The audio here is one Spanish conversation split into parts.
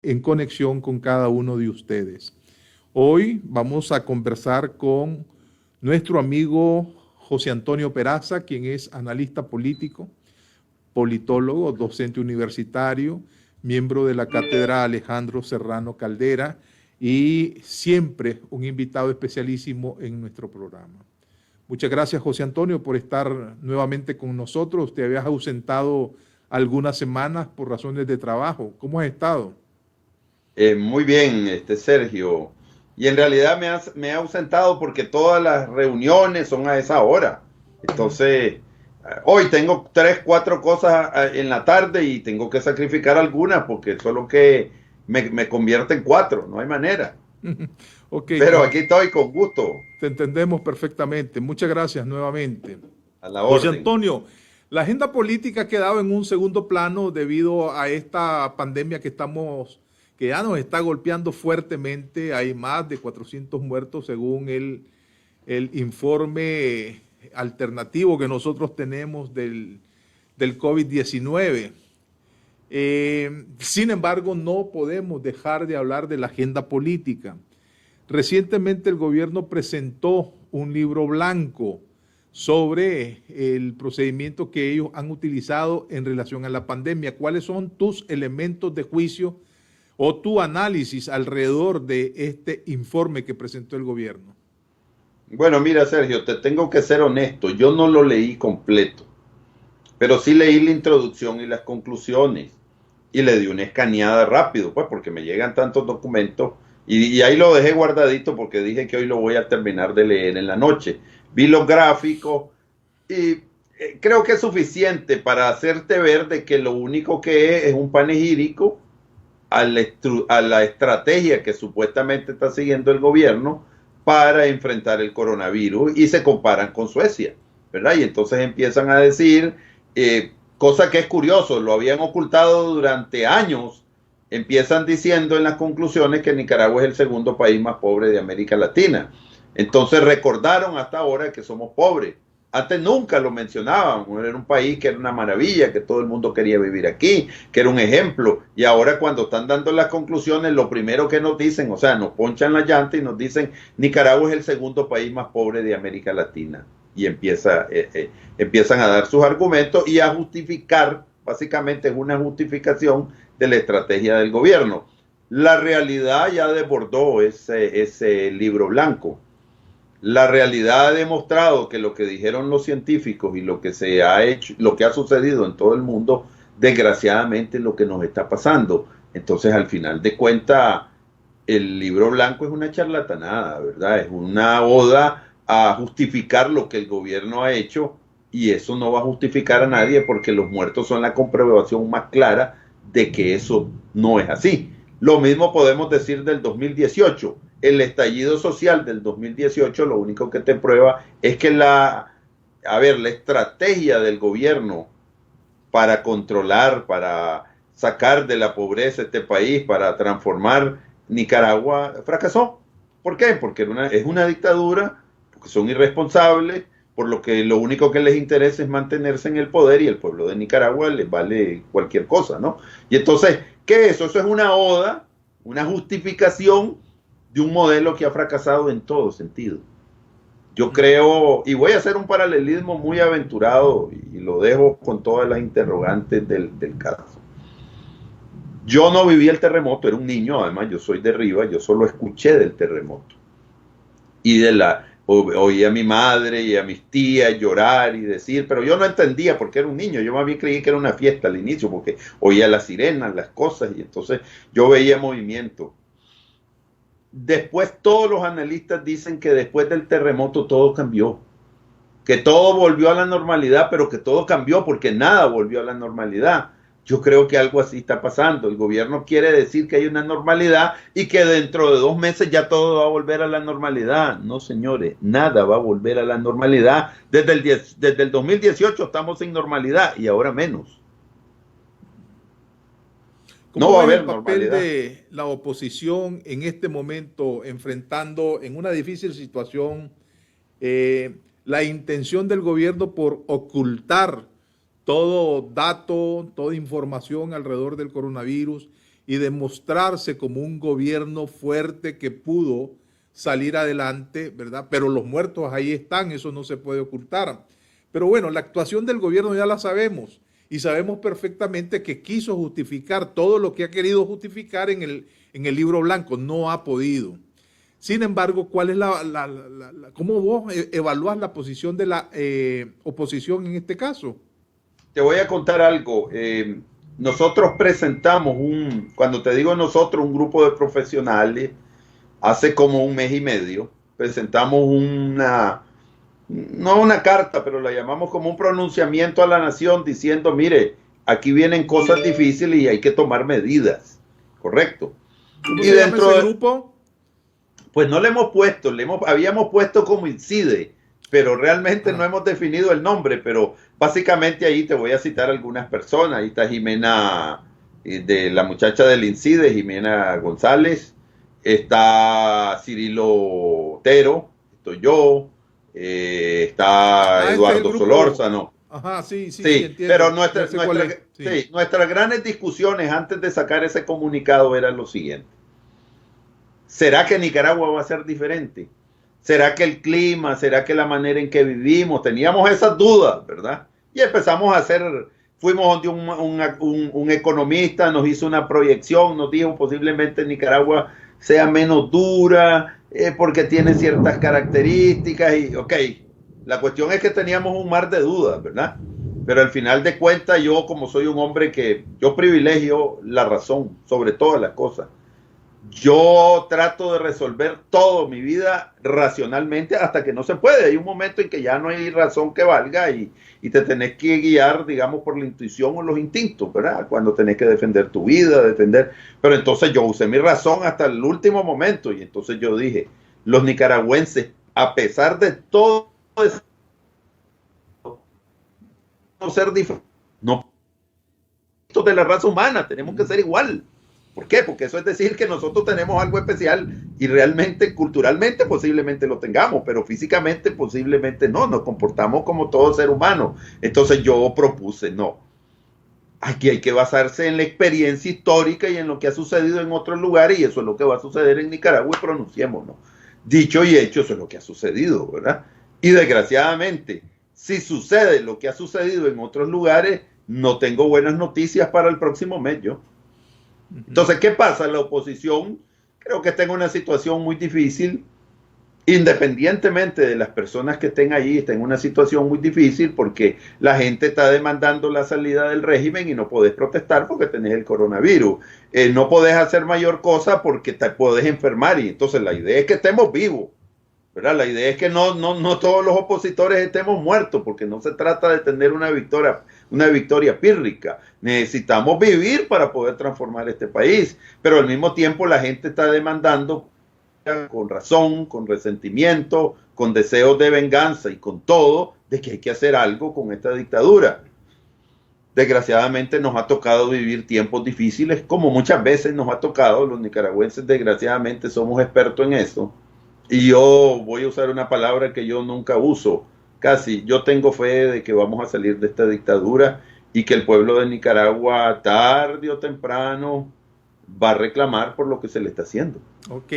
en conexión con cada uno de ustedes. Hoy vamos a conversar con nuestro amigo José Antonio Peraza, quien es analista político, politólogo, docente universitario, miembro de la Cátedra Alejandro Serrano Caldera y siempre un invitado especialísimo en nuestro programa. Muchas gracias, José Antonio, por estar nuevamente con nosotros. Te habías ausentado algunas semanas por razones de trabajo. ¿Cómo has estado? Muy bien, Sergio. Y en realidad me he ausentado porque todas las reuniones son a esa hora. Entonces, hoy tengo 3, 4 cosas en la tarde y tengo que sacrificar algunas porque eso es lo que me convierte en 4, no hay manera. Ok, Pero aquí estoy con gusto, te entendemos perfectamente. Muchas gracias nuevamente. a la José orden. Antonio, la agenda política ha quedado en un segundo plano debido a esta pandemia que ya nos está golpeando fuertemente. Hay más de 400 muertos según el informe alternativo que nosotros tenemos del COVID-19. Sin embargo, no podemos dejar de hablar de la agenda política. Recientemente el gobierno presentó un libro blanco sobre el procedimiento que ellos han utilizado en relación a la pandemia. ¿Cuáles son tus elementos de juicio o tu análisis alrededor de este informe que presentó el gobierno? Bueno, mira, Sergio, te tengo que ser honesto. Yo no lo leí completo, pero sí leí la introducción y las conclusiones. Y le di una escaneada rápido, pues porque me llegan tantos documentos y ahí lo dejé guardadito porque dije que hoy lo voy a terminar de leer en la noche. Vi los gráficos y creo que es suficiente para hacerte ver de que lo único que es un panegírico a la estrategia que supuestamente está siguiendo el gobierno para enfrentar el coronavirus y se comparan con Suecia, ¿verdad? Y entonces empiezan a decir, cosa que es curioso, lo habían ocultado durante años, empiezan diciendo en las conclusiones que Nicaragua es el segundo país más pobre de América Latina. Entonces recordaron hasta ahora que somos pobres. Antes nunca lo mencionábamos, era un país que era una maravilla, que todo el mundo quería vivir aquí, que era un ejemplo. Y ahora cuando están dando las conclusiones, lo primero que nos dicen, o sea, nos ponchan la llanta y nos dicen, Nicaragua es el segundo país más pobre de América Latina. Y empiezan a dar sus argumentos y a justificar, básicamente es una justificación de la estrategia del gobierno. La realidad ya desbordó ese libro blanco. La realidad ha demostrado que lo que dijeron los científicos y lo que se ha hecho, lo que ha sucedido en todo el mundo, desgraciadamente es lo que nos está pasando. Entonces, al final de cuentas, el libro blanco es una charlatanada, ¿verdad? Es una oda a justificar lo que el gobierno ha hecho y eso no va a justificar a nadie porque los muertos son la comprobación más clara de que eso no es así. Lo mismo podemos decir del 2018. El estallido social del 2018 lo único que te prueba es que la estrategia del gobierno para controlar, para sacar de la pobreza este país, para transformar Nicaragua, fracasó. ¿Por qué? Porque es una dictadura, porque son irresponsables, por lo que lo único que les interesa es mantenerse en el poder y el pueblo de Nicaragua les vale cualquier cosa, ¿no? Y entonces, ¿qué es eso? Eso es una oda, una justificación de un modelo que ha fracasado en todo sentido. Yo creo, y voy a hacer un paralelismo muy aventurado y lo dejo con todas las interrogantes del caso. Yo no viví el terremoto, era un niño, además yo soy de Rivas, yo solo escuché del terremoto. Y oí a mi madre y a mis tías llorar y decir, pero yo no entendía porque era un niño, yo más bien creí que era una fiesta al inicio, porque oía las sirenas, las cosas, y entonces yo veía movimiento. Después todos los analistas dicen que después del terremoto todo cambió, que todo volvió a la normalidad, pero que todo cambió porque nada volvió a la normalidad. Yo creo que algo así está pasando. El gobierno quiere decir que hay una normalidad y que dentro de 2 meses ya todo va a volver a la normalidad. No, señores, nada va a volver a la normalidad. Desde el 2018 estamos sin normalidad y ahora menos. No ¿Cómo va a ves el haber papel normalidad. de la oposición en este momento enfrentando en una difícil situación la intención del gobierno por ocultar todo dato, toda información alrededor del coronavirus y demostrarse como un gobierno fuerte que pudo salir adelante, ¿verdad? Pero los muertos ahí están, eso no se puede ocultar. Pero bueno, la actuación del gobierno ya la sabemos y sabemos perfectamente que quiso justificar todo lo que ha querido justificar en el libro blanco, no ha podido. Sin embargo, ¿cuál es cómo vos evalúas la posición de la oposición en este caso? Te voy a contar algo. Nosotros presentamos cuando te digo nosotros, un grupo de profesionales, hace como un mes y medio, presentamos no una carta, pero la llamamos como un pronunciamiento a la nación diciendo, mire, aquí vienen cosas difíciles y hay que tomar medidas, ¿correcto? ¿Cómo se llama ese grupo? Pues no le hemos puesto, habíamos puesto como INCIDE, pero realmente no hemos definido el nombre, pero básicamente ahí te voy a citar algunas personas. Ahí está Jimena, de la muchacha del INCIDE, Jimena González, está Cirilo Otero, estoy yo, está Eduardo Solórzano. Ajá, sí, entiendo. Pero nuestras grandes discusiones antes de sacar ese comunicado eran lo siguiente. ¿Será que Nicaragua va a ser diferente? ¿Será que el clima? ¿Será que la manera en que vivimos? Teníamos esas dudas, ¿verdad? Y empezamos fuimos donde un economista, nos hizo una proyección, nos dijo posiblemente Nicaragua sea menos dura, porque tiene ciertas características y ok, la cuestión es que teníamos un mar de dudas, ¿verdad? Pero al final de cuentas yo, como soy un hombre yo privilegio la razón sobre todas las cosas. Yo trato de resolver todo mi vida racionalmente hasta que no se puede. Hay un momento en que ya no hay razón que valga y te tenés que guiar, digamos, por la intuición o los instintos, ¿verdad? Cuando tenés que defender tu vida, Pero entonces yo usé mi razón hasta el último momento y entonces yo dije, los nicaragüenses, a pesar de todo eso, no ser diferentes, no de la raza humana, tenemos que ser igual. ¿Por qué? Porque eso es decir que nosotros tenemos algo especial y realmente, culturalmente, posiblemente lo tengamos, pero físicamente posiblemente no, nos comportamos como todo ser humano. Entonces yo propuse, no, aquí hay que basarse en la experiencia histórica y en lo que ha sucedido en otros lugares y eso es lo que va a suceder en Nicaragua y pronunciémonos. Dicho y hecho, eso es lo que ha sucedido, ¿verdad? Y desgraciadamente, si sucede lo que ha sucedido en otros lugares, no tengo buenas noticias para el próximo mes yo. Entonces, ¿qué pasa? La oposición creo que está en una situación muy difícil, independientemente de las personas que estén ahí, está en una situación muy difícil porque la gente está demandando la salida del régimen y no podés protestar porque tenés el coronavirus. No podés hacer mayor cosa porque te podés enfermar y entonces la idea es que estemos vivos, ¿verdad? La idea es que no todos los opositores estemos muertos porque no se trata de tener una victoria pírrica. Necesitamos vivir para poder transformar este país, pero al mismo tiempo la gente está demandando con razón, con resentimiento, con deseos de venganza y con todo, de que hay que hacer algo con esta dictadura. Desgraciadamente nos ha tocado vivir tiempos difíciles, como muchas veces nos ha tocado. Los nicaragüenses desgraciadamente somos expertos en eso. Y yo voy a usar una palabra que yo nunca uso, casi. Yo tengo fe de que vamos a salir de esta dictadura y que el pueblo de Nicaragua, tarde o temprano, va a reclamar por lo que se le está haciendo. Ok,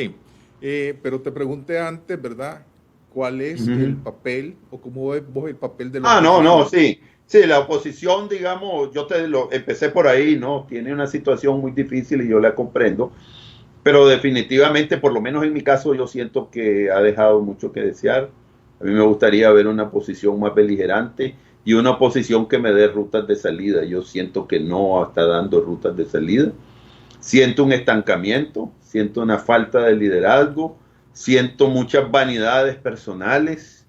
pero te pregunté antes, ¿verdad? ¿Cuál es el papel o cómo ves vos el papel de la oposición? Sí, la oposición, digamos, empecé por ahí, ¿no? Tiene una situación muy difícil y yo la comprendo. Pero definitivamente, por lo menos en mi caso, yo siento que ha dejado mucho que desear. A mí me gustaría ver una posición más beligerante y una oposición que me dé rutas de salida. Yo siento que no está dando rutas de salida. Siento un estancamiento, siento una falta de liderazgo, siento muchas vanidades personales.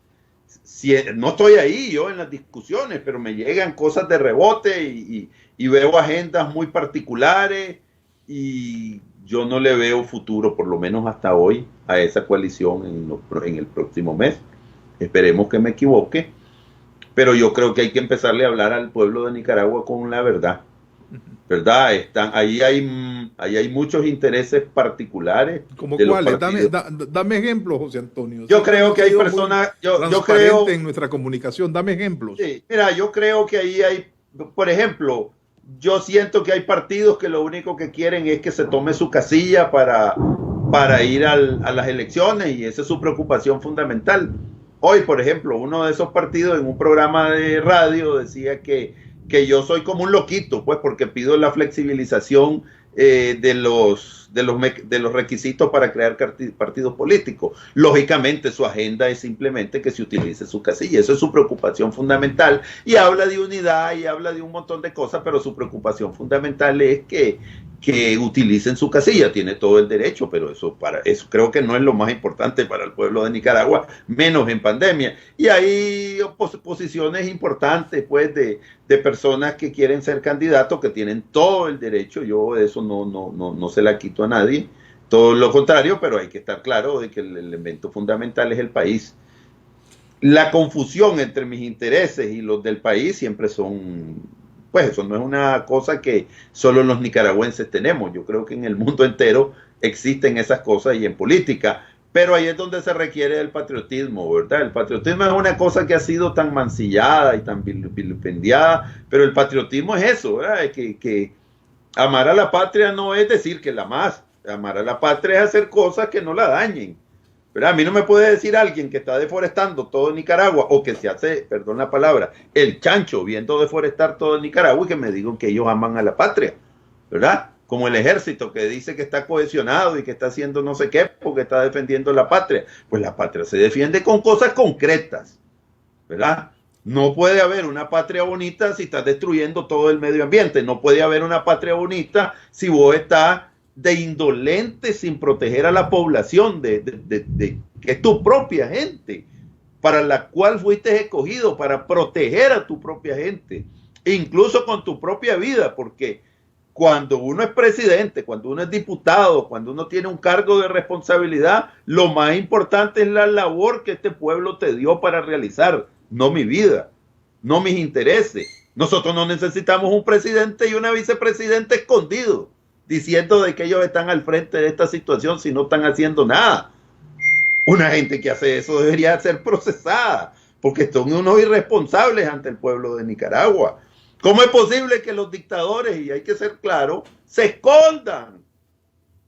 No estoy ahí yo en las discusiones, pero me llegan cosas de rebote y veo agendas muy particulares y yo no le veo futuro, por lo menos hasta hoy, a esa coalición en el próximo mes. Esperemos que me equivoque, pero yo creo que hay que empezarle a hablar al pueblo de Nicaragua con la verdad. ¿Verdad? Ahí hay muchos intereses particulares. ¿Cómo cuáles? Dame ejemplos, José Antonio. Yo creo que hay personas... Yo creo en nuestra comunicación, dame ejemplos. Sí, mira, yo creo que ahí hay, por ejemplo, Yo siento que hay partidos que lo único que quieren es que se tome su casilla para ir a las elecciones, y esa es su preocupación fundamental. Hoy, por ejemplo, uno de esos partidos en un programa de radio decía que yo soy como un loquito, pues porque pido la flexibilización de los requisitos para crear partidos políticos. Lógicamente su agenda es simplemente que se utilice su casilla, eso es su preocupación fundamental, y habla de unidad y habla de un montón de cosas, pero su preocupación fundamental es que utilicen su casilla. Tiene todo el derecho, pero eso creo que no es lo más importante para el pueblo de Nicaragua, menos en pandemia. Y hay posiciones importantes, pues, de personas que quieren ser candidatos, que tienen todo el derecho. Yo eso no se la quito a nadie, todo lo contrario, pero hay que estar claro de que el elemento fundamental es el país. La confusión entre mis intereses y los del país siempre son, pues eso no es una cosa que solo los nicaragüenses tenemos. Yo creo que en el mundo entero existen esas cosas, y en política, pero ahí es donde se requiere el patriotismo, ¿verdad? El patriotismo es una cosa que ha sido tan mancillada y tan vilipendiada, pero el patriotismo es eso, ¿verdad? Que amar a la patria no es decir que la amas. Amar a la patria es hacer cosas que no la dañen, ¿verdad? A mí no me puede decir alguien que está deforestando todo Nicaragua, o que se hace, perdón la palabra, el chancho viendo deforestar todo Nicaragua, y que me digan que ellos aman a la patria, ¿verdad? Como el ejército que dice que está cohesionado y que está haciendo no sé qué porque está defendiendo la patria. Pues la patria se defiende con cosas concretas, ¿verdad? No puede haber una patria bonita si estás destruyendo todo el medio ambiente. No puede haber una patria bonita si vos estás de indolente sin proteger a la población, que es tu propia gente, para la cual fuiste escogido, para proteger a tu propia gente, incluso con tu propia vida, porque cuando uno es presidente, cuando uno es diputado, cuando uno tiene un cargo de responsabilidad, lo más importante es la labor que este pueblo te dio para realizar, no mi vida, no mis intereses. Nosotros no necesitamos un presidente y una vicepresidenta escondidos, diciendo de que ellos están al frente de esta situación si no están haciendo nada. Una gente que hace eso debería ser procesada, porque son unos irresponsables ante el pueblo de Nicaragua. ¿Cómo es posible que los dictadores, y hay que ser claro, se escondan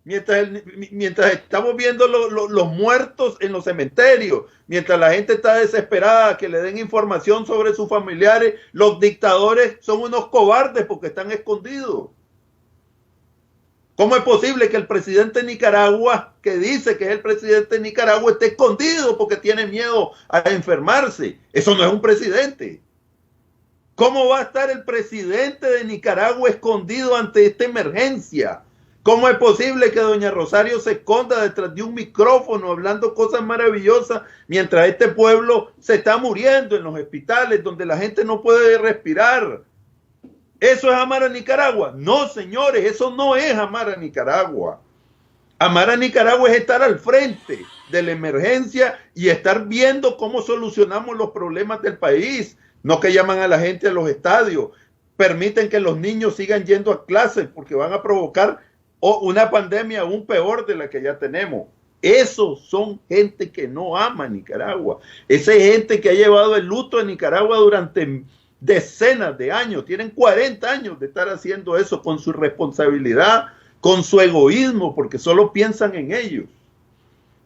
mientras estamos viendo los muertos en los cementerios, mientras la gente está desesperada que le den información sobre sus familiares? Los dictadores son unos cobardes porque están escondidos. ¿Cómo es posible que el presidente de Nicaragua, que dice que es el presidente de Nicaragua, esté escondido porque tiene miedo a enfermarse? Eso no es un presidente. ¿Cómo va a estar el presidente de Nicaragua escondido ante esta emergencia? ¿Cómo es posible que doña Rosario se esconda detrás de un micrófono hablando cosas maravillosas mientras este pueblo se está muriendo en los hospitales donde la gente no puede respirar? ¿Eso es amar a Nicaragua? No, señores, eso no es amar a Nicaragua. Amar a Nicaragua es estar al frente de la emergencia y estar viendo cómo solucionamos los problemas del país. No que llaman a la gente a los estadios, permiten que los niños sigan yendo a clases porque van a provocar una pandemia aún peor de la que ya tenemos. Esos son gente que no ama a Nicaragua. Esa es gente que ha llevado el luto en Nicaragua durante decenas de años. Tienen 40 años de estar haciendo eso con su responsabilidad, con su egoísmo, porque solo piensan en ellos.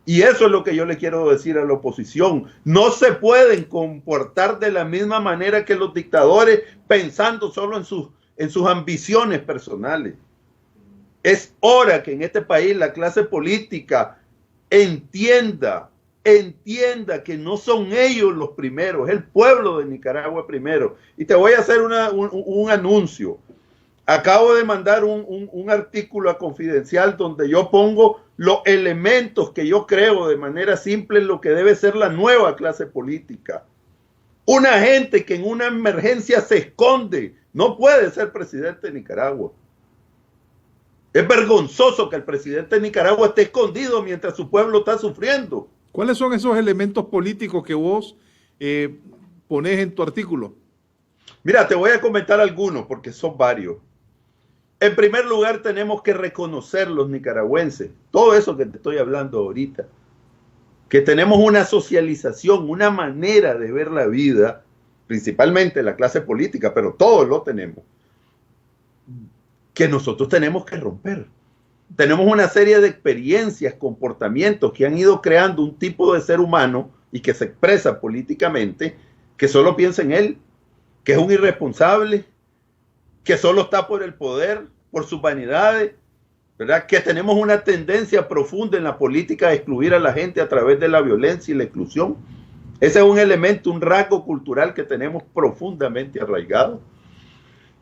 Y eso es lo que yo le quiero decir a la oposición. No se pueden comportar de la misma manera que los dictadores, pensando solo en sus ambiciones personales. Es hora que en este país la clase política entienda que no son ellos los primeros, es el pueblo de Nicaragua primero. Y te voy a hacer un anuncio. Acabo de mandar un artículo a Confidencial donde yo pongo los elementos que yo creo de manera simple en lo que debe ser la nueva clase política. Una gente que en una emergencia se esconde no puede ser presidente de Nicaragua. Es vergonzoso que el presidente de Nicaragua esté escondido mientras su pueblo está sufriendo. ¿Cuáles son esos elementos políticos que vos ponés en tu artículo? Mira, te voy a comentar algunos porque son varios. En primer lugar, tenemos que reconocer los nicaragüenses, todo eso que te estoy hablando ahorita, que tenemos una socialización, una manera de ver la vida, principalmente la clase política, pero todos lo tenemos, que nosotros tenemos que romper. Tenemos una serie de experiencias, comportamientos que han ido creando un tipo de ser humano y que se expresa políticamente, que solo piensa en él, que es un irresponsable, que solo está por el poder, por sus vanidades, ¿verdad? Que tenemos una tendencia profunda en la política de excluir a la gente a través de la violencia y la exclusión. Ese es un elemento, un rasgo cultural que tenemos profundamente arraigado.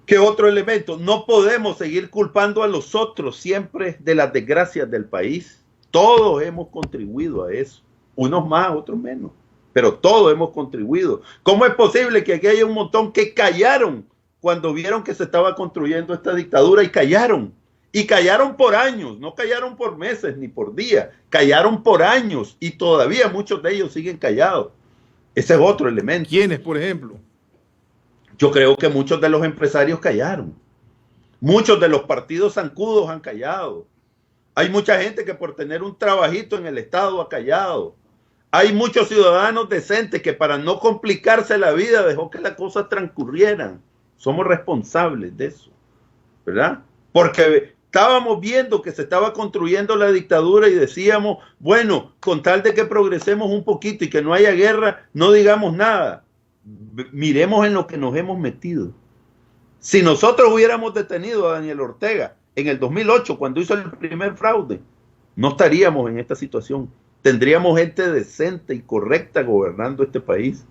¿Qué otro elemento? No podemos seguir culpando a los otros siempre de las desgracias del país. Todos hemos contribuido a eso. Unos más, otros menos. Pero todos hemos contribuido. ¿Cómo es posible que aquí haya un montón que callaron cuando vieron que se estaba construyendo esta dictadura y callaron? Y callaron por años, no callaron por meses ni por días, callaron por años y todavía muchos de ellos siguen callados. Ese es otro elemento. ¿Quiénes, por ejemplo? Yo creo que muchos de los empresarios callaron. Muchos de los partidos zancudos han callado. Hay mucha gente que por tener un trabajito en el Estado ha callado. Hay muchos ciudadanos decentes que para no complicarse la vida dejó que las cosas transcurrieran. Somos responsables de eso, ¿verdad? Porque estábamos viendo que se estaba construyendo la dictadura y decíamos, bueno, con tal de que progresemos un poquito y que no haya guerra, no digamos nada. Miremos en lo que nos hemos metido. Si nosotros hubiéramos detenido a Daniel Ortega en el 2008, cuando hizo el primer fraude, no estaríamos en esta situación. Tendríamos gente decente y correcta gobernando este país.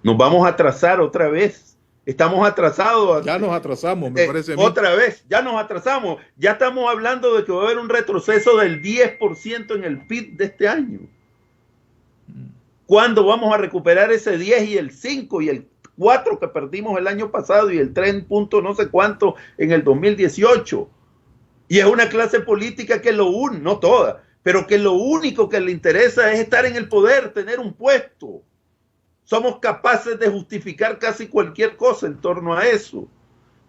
Nos vamos a atrasar otra vez. Estamos atrasados. Ya nos atrasamos, me parece a mí. Otra vez, ya nos atrasamos. Ya estamos hablando de que va a haber un retroceso del 10% en el PIB de este año. ¿Cuándo vamos a recuperar ese 10 y el 5 y el 4 que perdimos el año pasado y el 3 punto no sé cuánto en el 2018? Y es una clase política que no toda, pero que lo único que le interesa es estar en el poder, tener un puesto. Somos capaces de justificar casi cualquier cosa en torno a eso.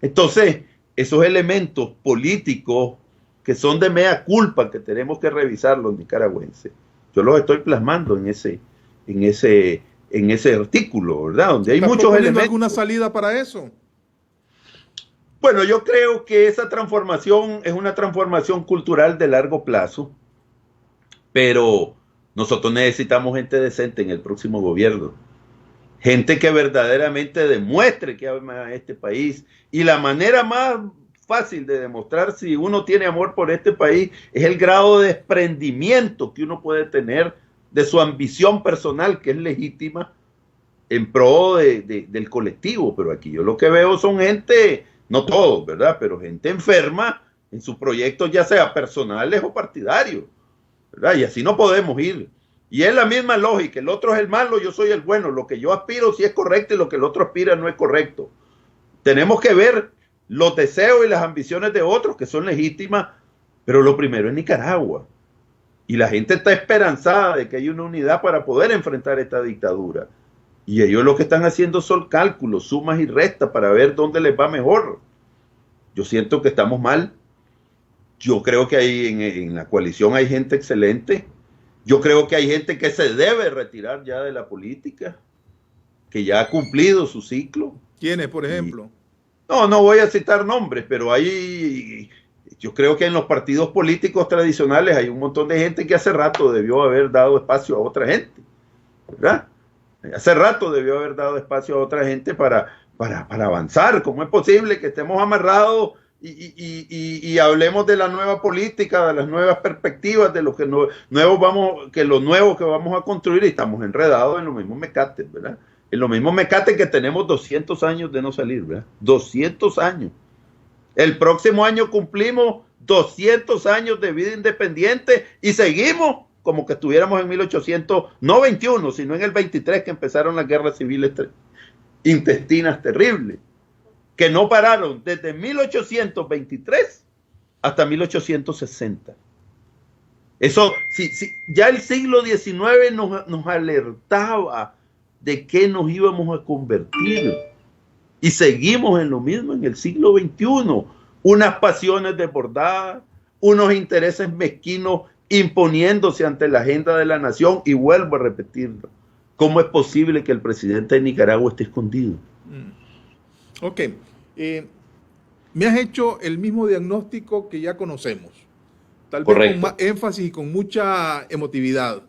Entonces, esos elementos políticos que son de mea culpa, que tenemos que revisar los nicaragüenses, yo los estoy plasmando en ese artículo, ¿verdad? Donde hay muchos elementos. ¿Alguna salida para eso? Bueno, yo creo que esa transformación es una transformación cultural de largo plazo, pero nosotros necesitamos gente decente en el próximo gobierno. Gente que verdaderamente demuestre que ama a este país. Y la manera más fácil de demostrar si uno tiene amor por este país es el grado de desprendimiento que uno puede tener de su ambición personal, que es legítima, en pro del colectivo. Pero aquí yo lo que veo son gente, no todos, ¿verdad? Pero gente enferma en sus proyectos, ya sea personales o partidarios, ¿verdad? Y así no podemos ir. Y es la misma lógica, el otro es el malo, yo soy el bueno, lo que yo aspiro sí es correcto y lo que el otro aspira no es correcto. Tenemos que ver los deseos y las ambiciones de otros que son legítimas, pero lo primero es Nicaragua. Y la gente está esperanzada de que haya una unidad para poder enfrentar esta dictadura. Y ellos lo que están haciendo son cálculos, sumas y restas para ver dónde les va mejor. Yo siento que estamos mal. Yo creo que en la coalición hay gente excelente. Yo creo que hay gente que se debe retirar ya de la política, que ya ha cumplido su ciclo. ¿Quiénes, por ejemplo? No voy a citar nombres, pero yo creo que en los partidos políticos tradicionales hay un montón de gente que hace rato debió haber dado espacio a otra gente, ¿verdad? Hace rato debió haber dado espacio a otra gente para avanzar. ¿Cómo es posible que estemos amarrados y hablemos de la nueva política, de las nuevas perspectivas, de lo que lo nuevo que vamos a construir, y estamos enredados en los mismos mecates, ¿verdad? En los mismos mecates que tenemos 200 años de no salir, ¿verdad? 200 años. El próximo año cumplimos 200 años de vida independiente y seguimos como que estuviéramos en 1800, no 21, sino en el 23, que empezaron las guerras civiles intestinas terribles, que no pararon desde 1823 hasta 1860. Eso, ya el siglo XIX nos alertaba de qué nos íbamos a convertir. Y seguimos en lo mismo en el siglo XXI. Unas pasiones desbordadas, unos intereses mezquinos imponiéndose ante la agenda de la nación. Y vuelvo a repetirlo. ¿Cómo es posible que el presidente de Nicaragua esté escondido? Ok. Me has hecho el mismo diagnóstico que ya conocemos, tal vez con más Correcto. énfasis y con mucha emotividad.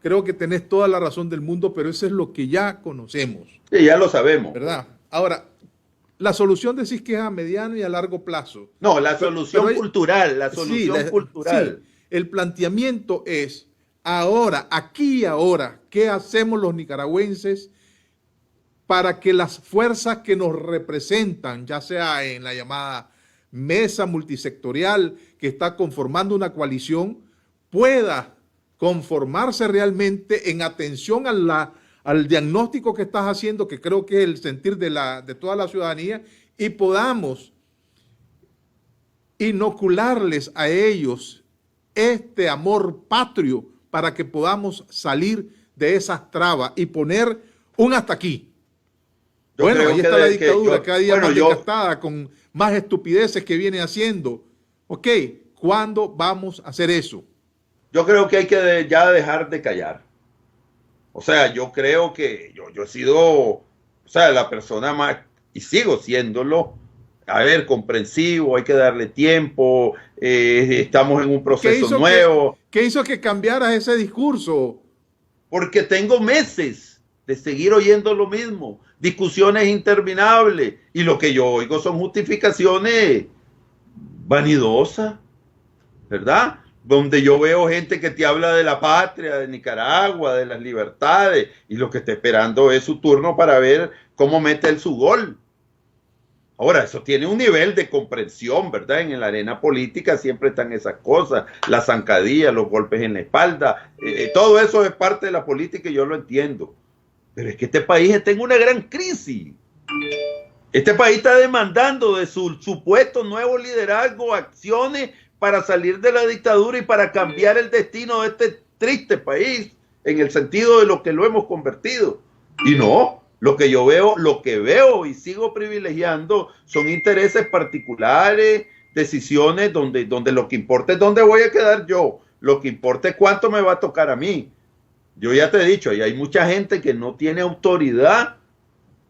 Creo que tenés toda la razón del mundo, pero eso es lo que ya conocemos, Sí, ya lo sabemos. ¿verdad? Ahora, la solución decís que es a mediano y a largo plazo. No, la Pero solución cultural, la sí, solución sí, cultural. el planteamiento es ahora, aquí y ahora, ¿qué hacemos los nicaragüenses para que las fuerzas que nos representan, ya sea en la llamada mesa multisectorial que está conformando una coalición, pueda conformarse realmente en atención al diagnóstico que estás haciendo, que creo que es el sentir de toda la ciudadanía, y podamos inocularles a ellos este amor patrio para que podamos salir de esas trabas y poner un hasta aquí. Yo Bueno, creo ahí está la que dictadura, cada día bueno, más desgastada, con más estupideces que viene haciendo. Ok, ¿cuándo vamos a hacer eso? yo creo que hay que ya dejar de callar. O sea, yo creo que yo he sido, o sea, la persona más, y sigo siéndolo, a ver, comprensivo, hay que darle tiempo, estamos en un ¿Qué proceso hizo que, nuevo, qué hizo que cambiaras ese discurso? porque tengo meses de seguir oyendo lo mismo, discusiones interminables, y lo que yo oigo son justificaciones vanidosas, ¿verdad? Donde yo veo gente que te habla de la patria, de Nicaragua, de las libertades, y lo que está esperando es su turno para ver cómo mete él su gol. Ahora, eso tiene un nivel de comprensión, ¿verdad? En la arena política siempre están esas cosas, la zancadilla, los golpes en la espalda, todo eso es parte de la política y yo lo entiendo. Pero es que este país está en una gran crisis. Este país está demandando de su supuesto nuevo liderazgo acciones para salir de la dictadura y para cambiar el destino de este triste país en el sentido de lo que lo hemos convertido. Y no, lo que veo y sigo privilegiando son intereses particulares, decisiones donde lo que importa es dónde voy a quedar yo, lo que importa es cuánto me va a tocar a mí. Yo ya te he dicho, y hay mucha gente que no tiene autoridad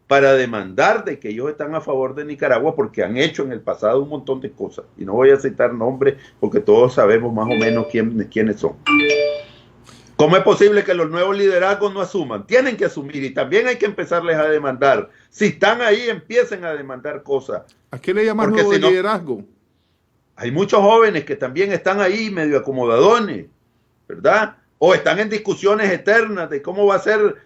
para demandar de que ellos están a favor de Nicaragua porque han hecho en el pasado un montón de cosas. Y no voy a citar nombres porque todos sabemos más o menos quiénes son. ¿Cómo es posible que los nuevos liderazgos no asuman? Tienen que asumir y también hay que empezarles a demandar. Si están ahí, empiecen a demandar cosas. ¿A qué le llamas Porque nuevo si no, liderazgo? hay muchos jóvenes que también están ahí medio acomodadones, ¿verdad? O están en discusiones eternas de cómo va a ser.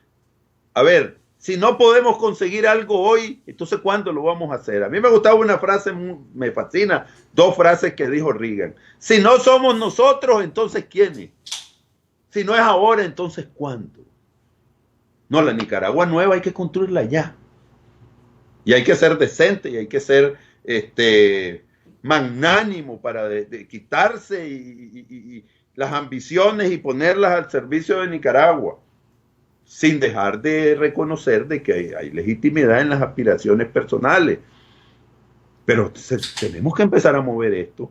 A ver, si no podemos conseguir algo hoy, entonces ¿cuándo lo vamos a hacer? A mí me gustaba una frase, me fascina, dos frases que dijo Reagan. Si no somos nosotros, entonces ¿quiénes? Si no es ahora, entonces ¿cuándo? No, la Nicaragua nueva hay que construirla ya. Y hay que ser decente y hay que ser magnánimo para quitarse y las ambiciones y ponerlas al servicio de Nicaragua, sin dejar de reconocer de que hay legitimidad en las aspiraciones personales. Pero tenemos que empezar a mover esto.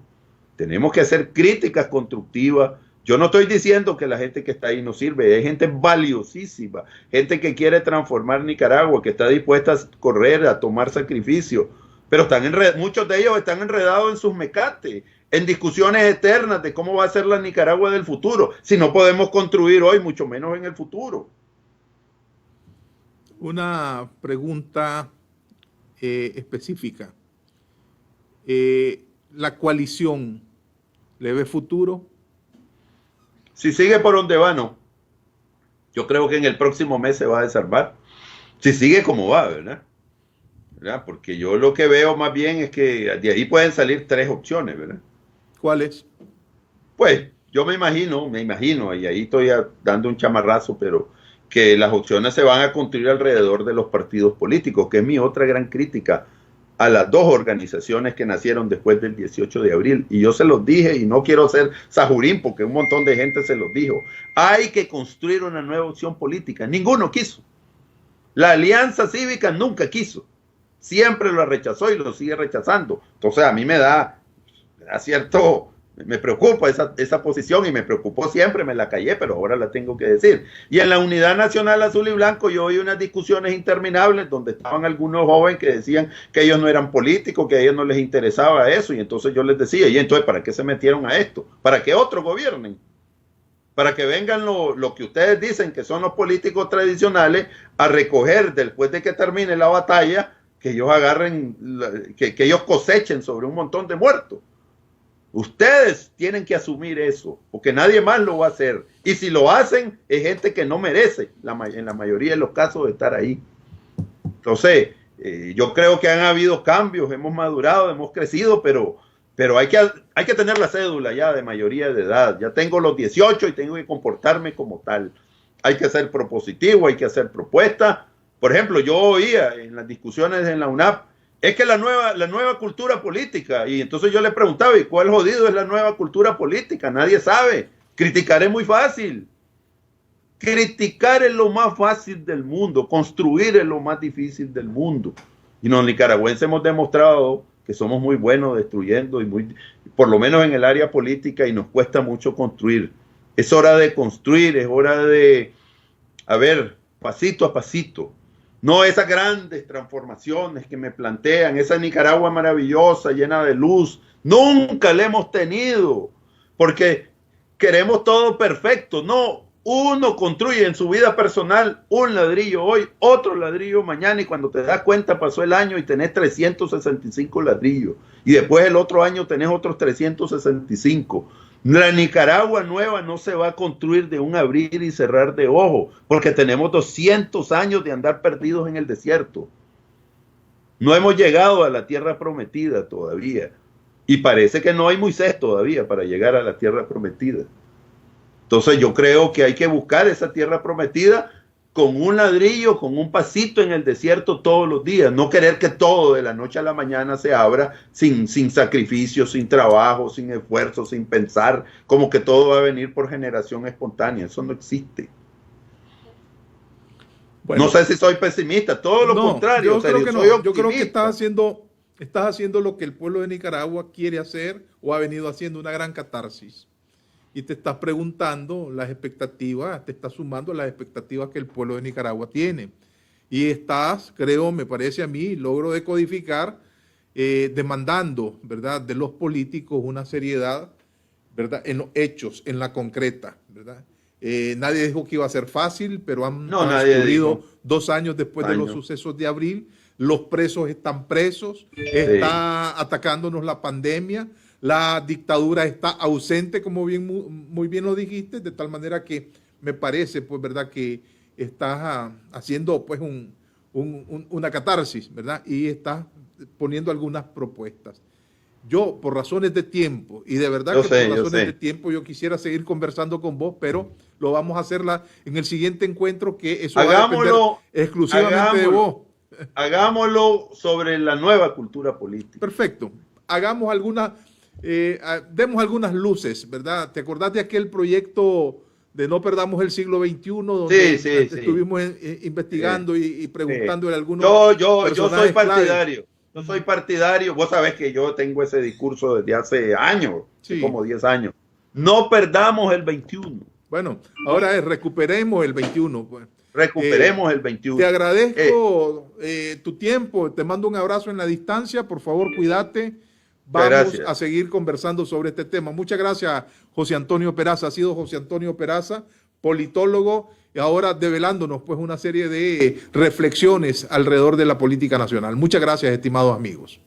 Tenemos que hacer críticas constructivas. Yo no estoy diciendo que la gente que está ahí no sirve, hay gente valiosísima, gente que quiere transformar Nicaragua, que está dispuesta a correr, a tomar sacrificios, pero muchos de ellos están enredados en sus mecates, en discusiones eternas de cómo va a ser la Nicaragua del futuro, si no podemos construir hoy, mucho menos en el futuro. Una pregunta específica. ¿La coalición le ve futuro? Si sigue por donde va, no. Yo creo que en el próximo mes se va a desarmar. Si sigue como va, ¿verdad? Porque yo lo que veo más bien es que de ahí pueden salir tres opciones, ¿verdad? ¿Cuáles? Pues yo me imagino, y ahí estoy dando un chamarrazo, pero que las opciones se van a construir alrededor de los partidos políticos, que es mi otra gran crítica a las dos organizaciones que nacieron después del 18 de abril. Y yo se los dije, y no quiero ser sajurín, porque un montón de gente se los dijo. Hay que construir una nueva opción política. Ninguno quiso. La Alianza Cívica nunca quiso. Siempre lo rechazó y lo sigue rechazando. Entonces a mí me da cierto Me preocupa esa posición y me preocupó siempre, me la callé, pero ahora la tengo que decir. Y en la Unidad Nacional Azul y Blanco yo oí unas discusiones interminables donde estaban algunos jóvenes que decían que ellos no eran políticos, que a ellos no les interesaba eso, y entonces yo les decía, y entonces ¿para qué se metieron a esto? ¿Para que otros gobiernen? Para que vengan lo que ustedes dicen que son los políticos tradicionales a recoger después de que termine la batalla, que ellos agarren, que ellos cosechen sobre un montón de muertos. Ustedes tienen que asumir eso, porque nadie más lo va a hacer. Y si lo hacen, es gente que no merece, en la mayoría de los casos, estar ahí. Entonces, yo creo que han habido cambios, hemos madurado, hemos crecido, pero hay que tener la cédula ya de mayoría de edad. Ya tengo los 18 y tengo que comportarme como tal. Hay que ser propositivo, hay que hacer propuestas. Por ejemplo, yo oía en las discusiones en la UNAP, es que la nueva cultura política, y entonces yo le preguntaba, ¿y cuál jodido es la nueva cultura política? Nadie sabe. Criticar es muy fácil. Criticar es lo más fácil del mundo, construir es lo más difícil del mundo. Y los nicaragüenses hemos demostrado que somos muy buenos destruyendo, por lo menos en el área política, y nos cuesta mucho construir. Es hora de construir, es hora de, pasito a pasito. No esas grandes transformaciones que me plantean, esa Nicaragua maravillosa, llena de luz, nunca la hemos tenido, porque queremos todo perfecto. No, uno construye en su vida personal un ladrillo hoy, otro ladrillo mañana, y cuando te das cuenta pasó el año y tenés 365 ladrillos, y después el otro año tenés otros 365. La Nicaragua nueva no se va a construir de un abrir y cerrar de ojos, porque tenemos 200 años de andar perdidos en el desierto. No hemos llegado a la tierra prometida todavía, y parece que no hay Moisés todavía para llegar a la tierra prometida. Entonces yo creo que hay que buscar esa tierra prometida con un ladrillo, con un pasito en el desierto todos los días. No querer que todo de la noche a la mañana se abra sin sacrificio, sin trabajo, sin esfuerzo, sin pensar, como que todo va a venir por generación espontánea. Eso no existe. Bueno, no sé si soy pesimista, todo lo contrario. Yo creo que no. Yo creo que estás haciendo lo que el pueblo de Nicaragua quiere hacer o ha venido haciendo, una gran catarsis. Y te estás preguntando las expectativas, te estás sumando a las expectativas que el pueblo de Nicaragua tiene. Y estás, creo, me parece a mí, logro decodificar, demandando, ¿verdad?, de los políticos una seriedad, ¿verdad?, en los hechos, en la concreta, ¿verdad? Nadie dijo que iba a ser fácil, pero han transcurrido 2 años después de los sucesos de abril. Los presos están presos, está atacándonos la pandemia. La dictadura está ausente, como muy bien lo dijiste, de tal manera que me parece, pues, ¿verdad?, que estás haciendo, pues, una catarsis, ¿verdad?, y estás poniendo algunas propuestas. Yo, por razones de tiempo, y de verdad por razones de tiempo, yo quisiera seguir conversando con vos, pero lo vamos a hacer en el siguiente encuentro, que eso va a depender exclusivamente de vos. Hagámoslo sobre la nueva cultura política. Perfecto. Hagamos demos algunas luces, ¿verdad? ¿Te acordás de aquel proyecto de No Perdamos el Siglo XXI, donde estuvimos investigando y preguntándole a algunos yo soy partidario. Yo soy partidario. Vos sabés que yo tengo ese discurso desde hace años, como 10 años. No perdamos el 21. Bueno, ahora recuperemos el 21. Pues. Recuperemos el 21. Te agradezco tu tiempo. Te mando un abrazo en la distancia. Por favor, cuídate. Vamos a seguir conversando sobre este tema. Muchas gracias, José Antonio Peraza. Ha sido José Antonio Peraza, politólogo, y ahora develándonos, pues, una serie de reflexiones alrededor de la política nacional. Muchas gracias, estimados amigos.